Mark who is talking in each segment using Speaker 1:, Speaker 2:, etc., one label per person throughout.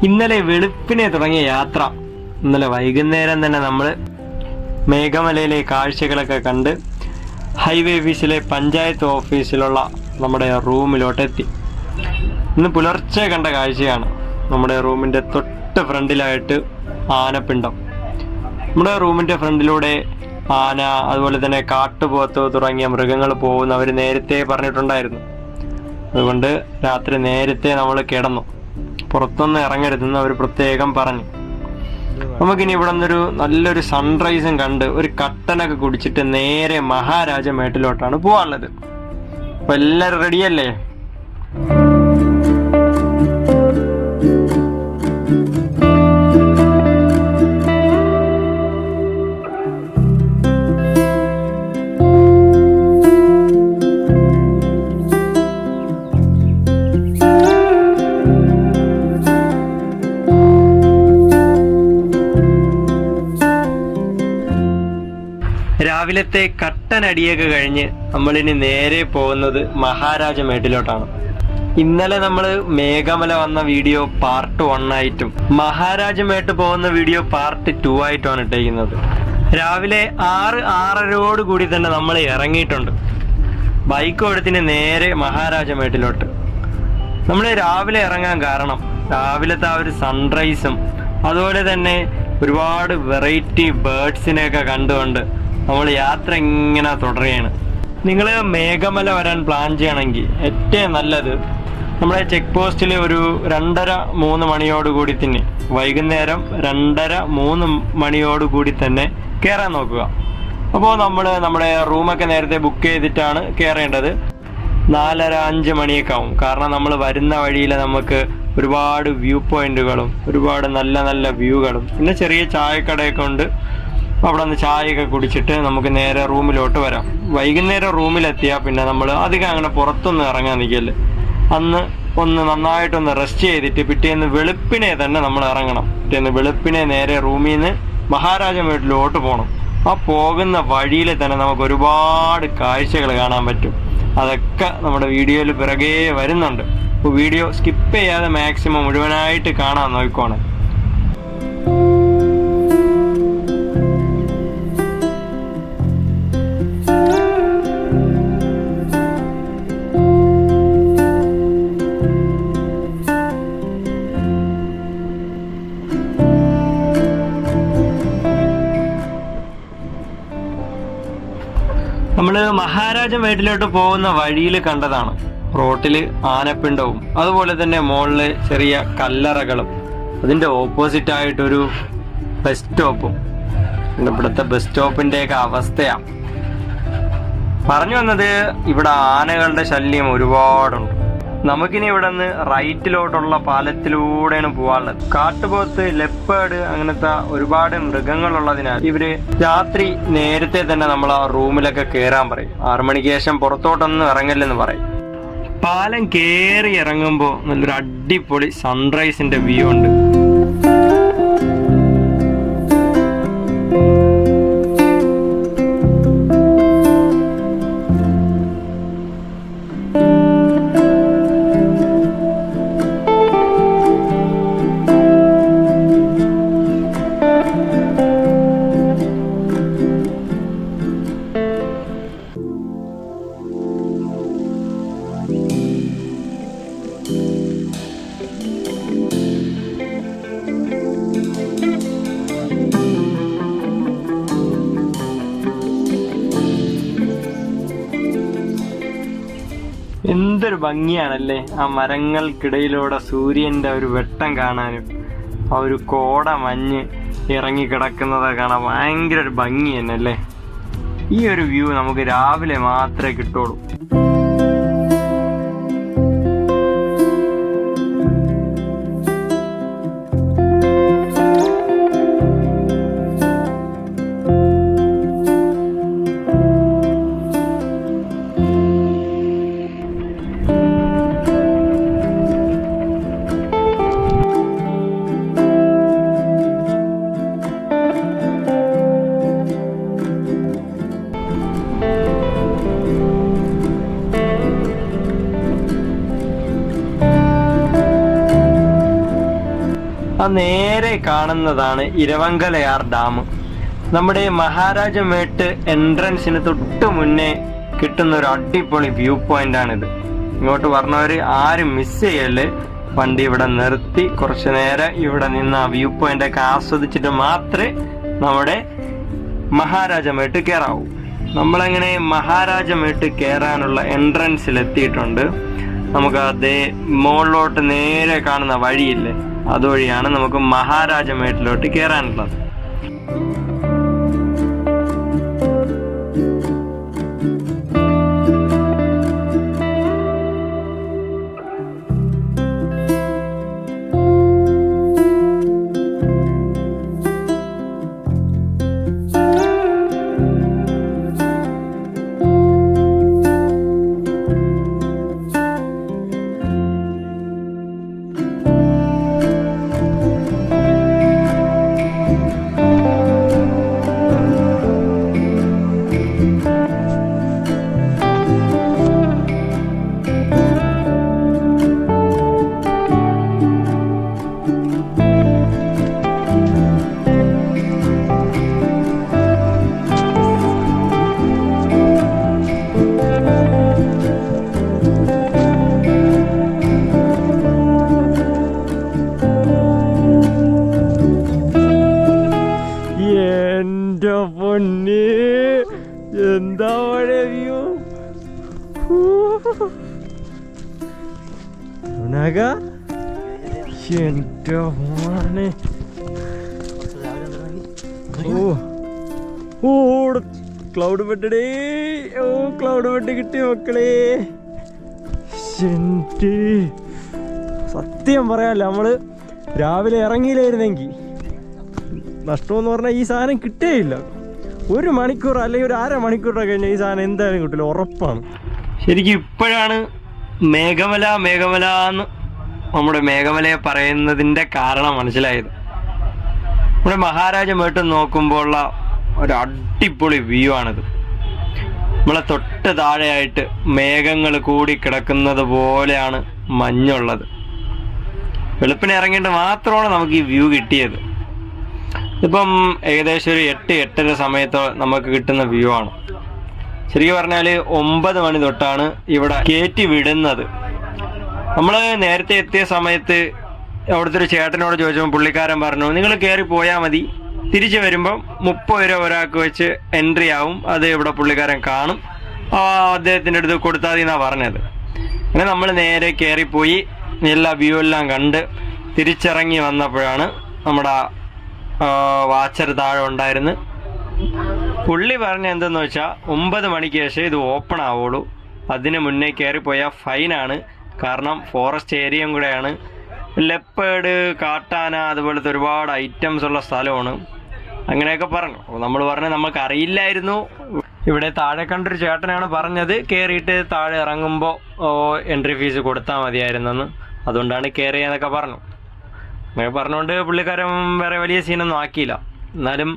Speaker 1: ഇന്നലെ വെളുപ്പിനെ തുടങ്ങിയ യാത്ര ഇന്നലെ വൈകുന്നേരം തന്നെ നമ്മൾ മേഘമലയിലെ കാഴ്ചകളൊക്കെ കണ്ട് ഹൈവേ ഓഫീസിലെ പഞ്ചായത്ത് ഓഫീസിലുള്ള നമ്മുടെ റൂമിലോട്ടെത്തി. ഇന്ന് പുലർച്ചെ കണ്ട കാഴ്ചയാണ്. നമ്മുടെ റൂമിൻ്റെ തൊട്ട് ഫ്രണ്ടിലായിട്ട് ആനപ്പിണ്ടം. നമ്മുടെ റൂമിൻ്റെ ഫ്രണ്ടിലൂടെ ആന, അതുപോലെ തന്നെ കാട്ടുപോത്ത് തുടങ്ങിയ മൃഗങ്ങൾ പോകുന്നവർ നേരത്തെ പറഞ്ഞിട്ടുണ്ടായിരുന്നു. അതുകൊണ്ട് രാത്രി നേരത്തെ നമ്മൾ കിടന്നു. പുറത്തൊന്നും ഇറങ്ങരുതെന്ന് അവർ പ്രത്യേകം പറഞ്ഞു. നമുക്കിനി ഇവിടെ നിന്നൊരു നല്ലൊരു സൺറൈസും കണ്ട് ഒരു കട്ടനൊക്കെ കുടിച്ചിട്ട് നേരെ മഹാരാജമേട്ടിലോട്ടാണ് പോവാനുള്ളത്. അപ്പൊ എല്ലാവരും റെഡിയല്ലേ? രാവിലത്തെ കട്ടനടിയൊക്കെ കഴിഞ്ഞ് നമ്മളിനി നേരെ പോകുന്നത് മഹാരാജമേട്ടിലോട്ടാണ്. ഇന്നലെ നമ്മൾ മേഘമല വന്ന വീഡിയോ പാർട്ട് 1 ആയിട്ടും മഹാരാജമേട്ട് പോകുന്ന വീഡിയോ പാർട്ട് 2 ആയിട്ടുമാണ് ഇട്ടേക്കുന്നത്. രാവിലെ 6-6:30 കൂടി തന്നെ നമ്മൾ ഇറങ്ങിയിട്ടുണ്ട്. ബൈക്ക് എടുത്തിന് നേരെ മഹാരാജമേട്ടിലോട്ട്. നമ്മൾ രാവിലെ ഇറങ്ങാൻ കാരണം രാവിലത്തെ ആ ഒരു സൺറൈസും അതുപോലെ തന്നെ ഒരുപാട് വെറൈറ്റി ബേർഡ്സിനെയൊക്കെ കണ്ടുകൊണ്ട് നമ്മൾ യാത്ര ഇങ്ങനെ തുടരുകയാണ്. നിങ്ങൾ മേഘമല വരാൻ പ്ലാൻ ചെയ്യണമെങ്കിൽ ഏറ്റവും നല്ലത് നമ്മുടെ ചെക്ക് പോസ്റ്റിൽ ഒരു 2:30-3 മണിയോടുകൂടി തന്നെ, വൈകുന്നേരം 2:30-3 മണിയോടുകൂടി തന്നെ കയറാൻ നോക്കുക. അപ്പോൾ നമ്മൾ നമ്മുടെ റൂമൊക്കെ നേരത്തെ ബുക്ക് ചെയ്തിട്ടാണ് കയറേണ്ടത്. 4:30-5 മണിയൊക്കെ ആവും. കാരണം നമ്മൾ വരുന്ന വഴിയിൽ നമുക്ക് ഒരുപാട് വ്യൂ പോയിന്റുകളും ഒരുപാട് നല്ല നല്ല വ്യൂകളും പിന്നെ ചെറിയ ചായക്കടയൊക്കെ ഉണ്ട്. അവിടെ നിന്ന് ചായയൊക്കെ കുടിച്ചിട്ട് നമുക്ക് നേരെ റൂമിലോട്ട് വരാം. വൈകുന്നേരം റൂമിലെത്തിയാൽ പിന്നെ നമ്മൾ അധികം അങ്ങനെ പുറത്തൊന്നും ഇറങ്ങാൻ നിൽക്കല്ലേ. അന്ന് ഒന്ന് നന്നായിട്ടൊന്ന് റെസ്റ്റ് ചെയ്തിട്ട് പിറ്റേന്ന് വെളുപ്പിനെ തന്നെ നമ്മൾ ഇറങ്ങണം. പിറ്റേന്ന് വെളുപ്പിനെ നേരെ റൂമിൽ നിന്ന് മഹാരാജമേട്ടിലോട്ട് പോകണം. ആ പോകുന്ന വഴിയിൽ തന്നെ നമുക്ക് ഒരുപാട് കാഴ്ചകൾ കാണാൻ പറ്റും. അതൊക്കെ നമ്മുടെ വീഡിയോയിൽ പിറകെ വരുന്നുണ്ട്. അപ്പോൾ വീഡിയോ സ്കിപ്പ് ചെയ്യാതെ മാക്സിമം മുഴുവനായിട്ട് കാണാൻ നോക്കിക്കോണം. നമ്മൾ മഹാരാജമേട്ടിലോട്ട് പോകുന്ന വഴിയിൽ കണ്ടതാണ്. റോട്ടിൽ ആനപ്പിണ്ടവും അതുപോലെ തന്നെ മുകളിൽ ചെറിയ കല്ലറകളും അതിൻ്റെ ഓപ്പോസിറ്റായിട്ടൊരു ബസ് സ്റ്റോപ്പും. ഇവിടുത്തെ ബസ് സ്റ്റോപ്പിൻ്റെയൊക്കെ അവസ്ഥയാണ് പറഞ്ഞു വന്നത്. ഇവിടെ ആനകളുടെ ശല്യം ഒരുപാടുണ്ട്. നമുക്കിനി ഇവിടെ നിന്ന് റൈറ്റിലോട്ടുള്ള പാലത്തിലൂടെയാണ് പോകാനുള്ളത്. കാട്ടുപോത്ത്, ലെപ്പേർഡ് അങ്ങനത്തെ ഒരുപാട് മൃഗങ്ങളുള്ളതിനാൽ ഇവര് രാത്രി നേരത്തെ തന്നെ നമ്മൾ ആ റൂമിലൊക്കെ കയറാൻ പറയും. 6 മണിക്ക് ശേഷം പുറത്തോട്ടൊന്നും ഇറങ്ങില്ലെന്ന് പറയും. പാലം കയറി ഇറങ്ങുമ്പോൾ നല്ലൊരു അടിപൊളി സൺറൈസിന്റെ വ്യൂ ഉണ്ട്. എന്തൊരു ഭംഗിയാണല്ലേ ആ മരങ്ങൾക്കിടയിലൂടെ സൂര്യന്റെ ഒരു വെട്ടം കാണാനും ആ ഒരു കോട മഞ്ഞ് ഇറങ്ങി കിടക്കുന്നത് കാണാൻ ഭയങ്കര ഒരു ഭംഗി തന്നെ അല്ലേ. ഈ ഒരു വ്യൂ നമുക്ക് രാവിലെ മാത്രമേ കിട്ടുള്ളൂ. ആ നേരെ കാണുന്നതാണ് ഇരവങ്കലയാർ ഡാം. നമ്മുടെ മഹാരാജമേട്ട് എൻട്രൻസിന് തൊട്ട് മുന്നേ കിട്ടുന്ന ഒരു അടിപൊളി വ്യൂ പോയിന്റ് ആണിത്. ഇങ്ങോട്ട് പറഞ്ഞവര് ആരും മിസ് ചെയ്യല്. വണ്ടി ഇവിടെ നിർത്തി കുറച്ചു നേരം ഇവിടെ നിന്ന് ആ വ്യൂ പോയിന്റ് ഒക്കെ ആസ്വദിച്ചിട്ട് മാത്രമേ നമ്മുടെ മഹാരാജമേട്ട് കയറാവൂ. നമ്മളങ്ങനെ മഹാരാജമേട്ട് കയറാനുള്ള എൻട്രൻസിൽ എത്തിയിട്ടുണ്ട്. നമുക്ക് അതേ മുകളിലോട്ട് നേരെ കാണുന്ന വഴിയില്ലേ, അതുവഴിയാണ് നമുക്ക് മഹാരാജമേട്ടിലോട്ട് കയറാനുള്ളത്. എന്റെ പൊന്നെ, എന്താ വ്യൂ! എന്റെ മോനെ, ക്ലൗഡ് ബെഡേ, ക്ലൗഡ് ബെഡ് കിട്ടി മക്കളെ. സത്യം പറയാല്ല, നമ്മള് രാവിലെ ഇറങ്ങിയില്ലായിരുന്നെങ്കിൽ നഷ്ടമെന്ന് പറഞ്ഞാൽ ഈ സാധനം കിട്ടേയില്ല. 1 മണിക്കൂർ അല്ലെങ്കിൽ ഒരു 1/2 മണിക്കൂറൊക്കെ കഴിഞ്ഞാൽ ഈ സാധനം എന്തായാലും കിട്ടില്ല, ഉറപ്പാണ്. ശരിക്കും ഇപ്പോഴാണ് മേഘമല എന്ന് നമ്മുടെ മേഘമലയെ പറയുന്നതിൻ്റെ കാരണം മനസ്സിലായത്. നമ്മുടെ മഹാരാജമേട്ട് നോക്കുമ്പോൾ ഉള്ള ഒരു അടിപൊളി വ്യൂ ആണിത്. നമ്മളെ തൊട്ട് താഴെയായിട്ട് മേഘങ്ങൾ കൂടി കിടക്കുന്നത് പോലെയാണ് മഞ്ഞുള്ളത്. വെളുപ്പിനെ ഇറങ്ങിയിട്ട് മാത്രമാണ് നമുക്ക് ഈ വ്യൂ കിട്ടിയത്. ഇപ്പം ഏകദേശം ഒരു 8-8:30 സമയത്ത് നമുക്ക് കിട്ടുന്ന വ്യൂ ആണ്. ശരിക്കും പറഞ്ഞാൽ 9 മണി തൊട്ടാണ് ഇവിടെ കയറ്റി വിടുന്നത്. നമ്മൾ നേരത്തെ എത്തിയ സമയത്ത് അവിടുത്തെ ഒരു ചേട്ടനോട് ചോദിച്ചപ്പോൾ പുള്ളിക്കാരൻ പറഞ്ഞു, നിങ്ങൾ കയറി പോയാൽ മതി, തിരിച്ചു വരുമ്പം 30 രൂപ ഒരാൾക്ക് വെച്ച് എൻട്രി ആവും, അത് ഇവിടെ പുള്ളിക്കാരൻ കാണും, അദ്ദേഹത്തിൻ്റെ അടുത്ത് കൊടുത്താൽ മതി എന്നാണ് പറഞ്ഞത്. അങ്ങനെ നമ്മൾ നേരെ കയറിപ്പോയി എല്ലാ വ്യൂ എല്ലാം കണ്ട് തിരിച്ചിറങ്ങി വന്നപ്പോഴാണ് നമ്മുടെ വാച്ചർ താഴെ ഉണ്ടായിരുന്നു. പുള്ളി പറഞ്ഞ എന്തെന്ന് വെച്ചാൽ 9 മണിക്ക് ശേഷം ഇത് ഓപ്പൺ ആവുള്ളൂ, അതിന് മുന്നേ കയറിപ്പോയാൽ ഫൈനാണ്, കാരണം ഫോറസ്റ്റ് ഏരിയയും കൂടെയാണ്. ലെപ്പേഡ്, കാട്ടാന, അതുപോലത്തെ ഒരുപാട് ഐറ്റംസ് ഉള്ള സ്ഥലമാണ്. അങ്ങനെയൊക്കെ പറഞ്ഞു. നമ്മൾ പറഞ്ഞു നമുക്ക് അറിയില്ലായിരുന്നു. ഇവിടെ താഴെ കണ്ടൊരു ചേട്ടനാണ് പറഞ്ഞത് കയറിയിട്ട് താഴെ ഇറങ്ങുമ്പോൾ എൻട്രി ഫീസ് കൊടുത്താൽ മതിയായിരുന്നെന്ന്, അതുകൊണ്ടാണ് കയറിയെന്നൊക്കെ പറഞ്ഞു. അങ്ങനെ പറഞ്ഞുകൊണ്ട് പുള്ളിക്കാരൻ വേറെ വലിയ സീനൊന്നും ആക്കിയില്ല. എന്നാലും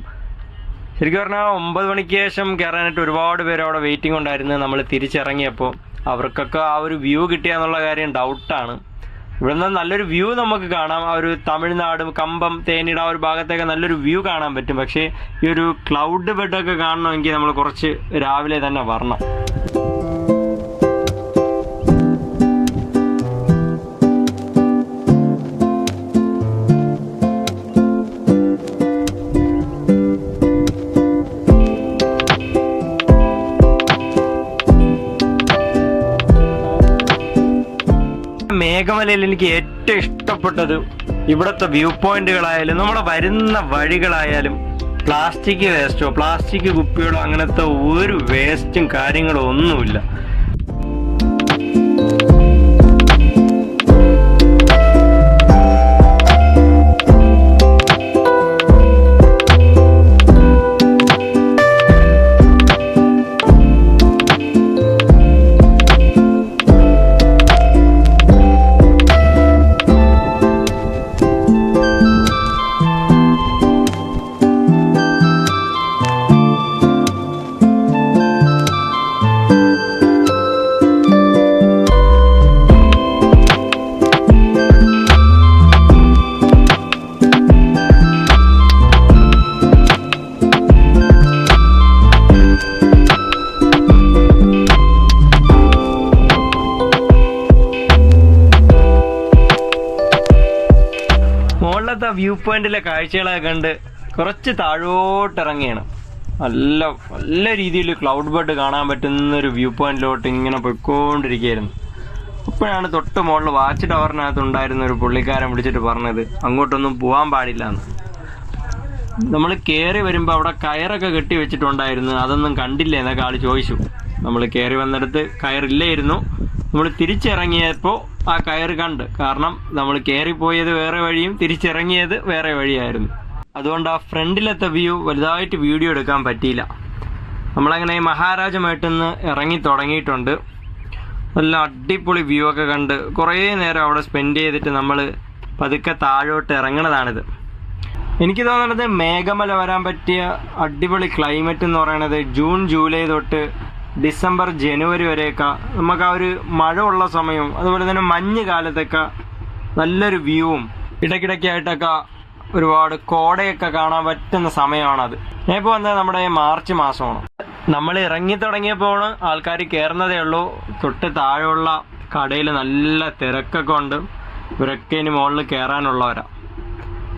Speaker 1: ശരിക്കും പറഞ്ഞാൽ 9 മണിക്ക് ശേഷം കയറാനായിട്ട് ഒരുപാട് പേര് അവിടെ വെയിറ്റിംഗ് ഉണ്ടായിരുന്നു. നമ്മൾ തിരിച്ചിറങ്ങിയപ്പോൾ അവർക്കൊക്കെ ആ ഒരു വ്യൂ കിട്ടിയെന്നുള്ള കാര്യം ഡൗട്ടാണ്. ഇവിടെ നിന്ന് നല്ലൊരു വ്യൂ നമുക്ക് കാണാം. ആ ഒരു തമിഴ്നാട്, കമ്പം, തേനിയുടെ ആ ഒരു ഭാഗത്തൊക്കെ നല്ലൊരു വ്യൂ കാണാൻ പറ്റും. പക്ഷേ ഈ ഒരു ക്ലൗഡ് ബെഡൊക്കെ കാണണമെങ്കിൽ നമ്മൾ കുറച്ച് രാവിലെ തന്നെ വരണം. മേഘമലയിൽ എനിക്ക് ഏറ്റവും ഇഷ്ടപ്പെട്ടത് ഇവിടുത്തെ വ്യൂ പോയിന്റുകളായാലും നമ്മുടെ വരുന്ന വഴികളായാലും പ്ലാസ്റ്റിക് വേസ്റ്റോ പ്ലാസ്റ്റിക് കുപ്പികളോ അങ്ങനത്തെ ഒരു വേസ്റ്റും കാര്യങ്ങളോ ഒന്നുമില്ല. മുകളിലത്തെ വ്യൂ പോയിന്റിലെ കാഴ്ചകളൊക്കെ കണ്ട് കുറച്ച് താഴോട്ടിറങ്ങിയാണ്. നല്ല രീതിയിൽ ക്ലൗഡ് ബെഡ് കാണാൻ പറ്റുന്ന ഒരു വ്യൂ പോയിന്റിലോട്ട് ഇങ്ങനെ പോയിക്കൊണ്ടിരിക്കുകയായിരുന്നു. അപ്പോഴാണ് തൊട്ട് മുകളിൽ വാച്ച് ടവറിനകത്ത് ഉണ്ടായിരുന്ന ഒരു പുള്ളിക്കാരൻ വിളിച്ചിട്ട് പറഞ്ഞത് അങ്ങോട്ടൊന്നും പോകാൻ പാടില്ല എന്ന്. നമ്മൾ കയറി വരുമ്പോൾ അവിടെ കയറൊക്കെ കെട്ടി വെച്ചിട്ടുണ്ടായിരുന്നു, അതൊന്നും കണ്ടില്ല എന്നൊക്കെ ആൾ ചോദിച്ചു. നമ്മൾ കയറി വന്നിടത്ത് കയറില്ലായിരുന്നു. നമ്മൾ തിരിച്ചിറങ്ങിയപ്പോൾ ആ കയറ് കണ്ട്. കാരണം നമ്മൾ കയറിപ്പോയത് വേറെ വഴിയും തിരിച്ചിറങ്ങിയത് വേറെ വഴിയായിരുന്നു. അതുകൊണ്ട് ആ ഫ്രണ്ടിലത്തെ വ്യൂ വലുതായിട്ട് വീഡിയോ എടുക്കാൻ പറ്റിയില്ല. നമ്മളങ്ങനെ മഹാരാജമേട്ടിൽ നിന്ന് ഇറങ്ങി തുടങ്ങിയിട്ടുണ്ട്. നല്ല അടിപൊളി വ്യൂ ഒക്കെ കണ്ട് കുറേ നേരം അവിടെ സ്പെൻഡ് ചെയ്തിട്ട് നമ്മൾ പതുക്കെ താഴോട്ട് ഇറങ്ങണതാണിത്. എനിക്ക് തോന്നുന്നത് മേഘമല വരാൻ പറ്റിയ അടിപൊളി ക്ലൈമറ്റ് എന്ന് പറയുന്നത് ജൂൺ ജൂലൈ തൊട്ട് ഡിസംബർ ജനുവരി വരെയൊക്കെ നമുക്ക് ആ ഒരു മഴ ഉള്ള സമയവും അതുപോലെ തന്നെ മഞ്ഞ് കാലത്തൊക്കെ നല്ലൊരു വ്യൂവും ഇടയ്ക്കിടയ്ക്കായിട്ടൊക്കെ ഒരുപാട് കോടയൊക്കെ കാണാൻ പറ്റുന്ന സമയമാണത്. ഞാൻ ഇപ്പോൾ വന്നത് നമ്മുടെ മാർച്ച് മാസമാണ്. നമ്മൾ ഇറങ്ങി തുടങ്ങിയപ്പോൾ ആൾക്കാർ കയറുന്നതേ ഉള്ളൂ. തൊട്ട് താഴെയുള്ള കടയിൽ നല്ല തിരക്കൊക്കെ ഉണ്ട്. ഇവരൊക്കെ ഇനി മുകളിൽ കയറാനുള്ളവരാ.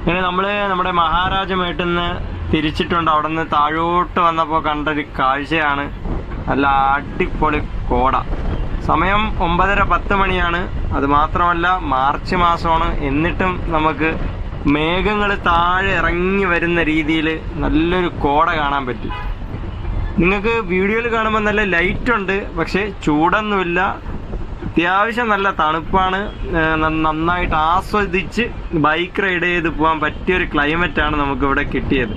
Speaker 1: അങ്ങനെ നമ്മൾ നമ്മുടെ മഹാരാജമേട്ടിൽ നിന്ന് തിരിച്ചിട്ടുണ്ട്. അവിടെ നിന്ന് താഴോട്ട് വന്നപ്പോൾ കണ്ടൊരു കാഴ്ചയാണ് നല്ല അടിപൊളി കോട. സമയം 9:30-10 മണിയാണ്. അതുമാത്രമല്ല മാർച്ച് മാസമാണ്. എന്നിട്ടും നമുക്ക് മേഘങ്ങൾ താഴെ ഇറങ്ങി വരുന്ന രീതിയിൽ നല്ലൊരു കോട കാണാൻ പറ്റും. നിങ്ങൾക്ക് വീഡിയോയിൽ കാണുമ്പോൾ നല്ല ലൈറ്റ് ഉണ്ട്, പക്ഷേ ചൂടൊന്നുമില്ല. അത്യാവശ്യം നല്ല തണുപ്പാണ്. നന്നായിട്ട് ആസ്വദിച്ച് ബൈക്ക് റൈഡ് ചെയ്ത് പോകാൻ പറ്റിയൊരു ക്ലൈമറ്റാണ് നമുക്കിവിടെ കിട്ടിയത്.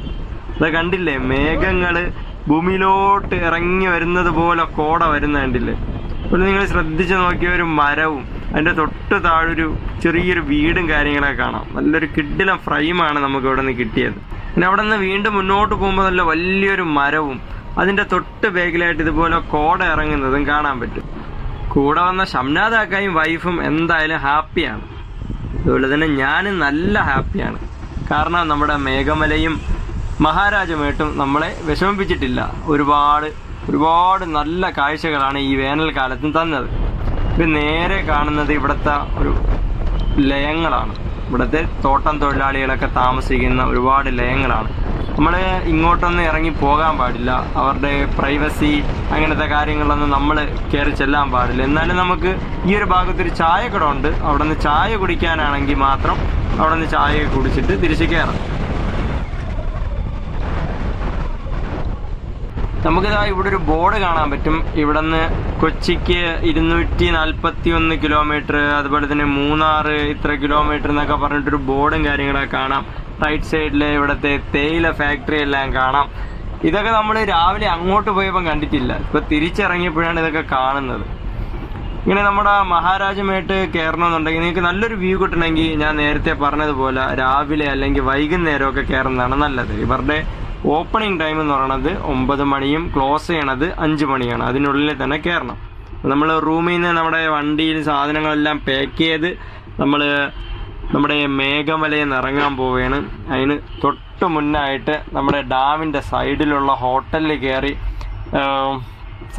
Speaker 1: അത് കണ്ടില്ലേ, മേഘങ്ങൾ ഭൂമിയിലോട്ട് ഇറങ്ങി വരുന്നത് പോലെ കോട വരുന്ന കണ്ടില്ലേ. അപ്പോൾ നിങ്ങൾ ശ്രദ്ധിച്ച് നോക്കിയ ഒരു മരവും അതിൻ്റെ തൊട്ട് താഴൊരു ചെറിയൊരു വീടും കാര്യങ്ങളൊക്കെ കാണാം. നല്ലൊരു കിഡിലം ഫ്രെയിമാണ് നമുക്ക് ഇവിടെ നിന്ന് കിട്ടിയത്. പിന്നെ അവിടെ നിന്ന് വീണ്ടും മുന്നോട്ട് പോകുമ്പോൾ നല്ല വലിയൊരു മരവും അതിൻ്റെ തൊട്ട് ബാക്കിലായിട്ട് ഇതുപോലെ കോട ഇറങ്ങുന്നതും കാണാൻ പറ്റും. കൂടെ വന്ന ഷംനാദാക്കായും വൈഫും എന്തായാലും ഹാപ്പിയാണ്. അതുപോലെ തന്നെ ഞാനും നല്ല ഹാപ്പിയാണ്. കാരണം നമ്മുടെ മേഘമലയും മഹാരാജമേട്ടും നമ്മളെ വിഷമിപ്പിച്ചിട്ടില്ല. ഒരുപാട് നല്ല കാഴ്ചകളാണ് ഈ വേനൽക്കാലത്തും തന്നത്. ഇത് നേരെ കാണുന്നത് ഇവിടുത്തെ ഒരു ലയങ്ങളാണ്. ഇവിടുത്തെ തോട്ടം തൊഴിലാളികളൊക്കെ താമസിക്കുന്ന ഒരുപാട് ലയങ്ങളാണ്. നമ്മൾ ഇങ്ങോട്ടൊന്നും ഇറങ്ങി പോകാൻ പാടില്ല. അവരുടെ പ്രൈവസി അങ്ങനത്തെ കാര്യങ്ങളൊന്നും നമ്മൾ കയറി ചെല്ലാൻ പാടില്ല. എന്നാലും നമുക്ക് ഈ ഒരു ഭാഗത്തൊരു ചായക്കട ഉണ്ട്. അവിടെ നിന്ന് ചായ കുടിക്കാനാണെങ്കിൽ മാത്രം അവിടെ നിന്ന് ചായ കുടിച്ചിട്ട് തിരിച്ച് കയറാം. നമുക്കിതാ ഇവിടെ ഒരു ബോർഡ് കാണാൻ പറ്റും. ഇവിടെ നിന്ന് കൊച്ചിക്ക് 241 കിലോമീറ്റർ, അതുപോലെ തന്നെ മൂന്നാർ ഇത്ര കിലോമീറ്റർ എന്നൊക്കെ പറഞ്ഞിട്ടൊരു ബോർഡും കാര്യങ്ങളൊക്കെ കാണാം. റൈറ്റ് സൈഡിൽ ഇവിടുത്തെ തേയില ഫാക്ടറി എല്ലാം കാണാം. ഇതൊക്കെ നമ്മൾ രാവിലെ അങ്ങോട്ട് പോയപ്പോൾ കണ്ടിട്ടില്ല. ഇപ്പോൾ തിരിച്ചിറങ്ങിയപ്പോഴാണ് ഇതൊക്കെ കാണുന്നത്. ഇങ്ങനെ നമ്മുടെ മഹാരാജമേട്ട് കയറണമെന്നുണ്ടെങ്കിൽ നിങ്ങൾക്ക് നല്ലൊരു വ്യൂ കിട്ടണമെങ്കിൽ ഞാൻ നേരത്തെ പറഞ്ഞതുപോലെ രാവിലെ അല്ലെങ്കിൽ വൈകുന്നേരമൊക്കെ കയറുന്നതാണ് നല്ലത്. ഇവരുടെ ഓപ്പണിംഗ് ടൈം എന്ന് പറയുന്നത് 9 മണിയും ക്ലോസ് ചെയ്യണത് 5 മണിയാണ്. അതിനുള്ളിൽ തന്നെ കയറണം. നമ്മൾ റൂമിൽ നിന്ന് നമ്മുടെ വണ്ടിയിൽ സാധനങ്ങളെല്ലാം പാക്ക് ചെയ്ത് നമ്മൾ നമ്മുടെ മേഘമലയിൽ നിന്ന് ഇറങ്ങാൻ പോവുകയാണ്. അതിന് തൊട്ട് മുന്നായിട്ട് നമ്മുടെ ഡാമിൻ്റെ സൈഡിലുള്ള ഹോട്ടലിൽ കയറി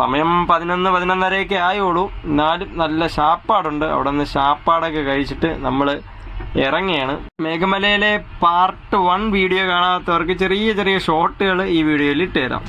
Speaker 1: സമയം 11-11:30 ആയുള്ളൂ. എന്നാലും നല്ല ശാപ്പാടുണ്ട്. അവിടെ നിന്ന് ശാപ്പാടൊക്കെ കഴിച്ചിട്ട് നമ്മൾ ഇറങ്ങിയാണ്. മേഘമലയിലെ പാർട്ട് 1 വീഡിയോ കാണാത്തവർക്ക് ചെറിയ ഷോർട്ടുകൾ ഈ വീഡിയോയിൽ ഇട്ടുതരാം.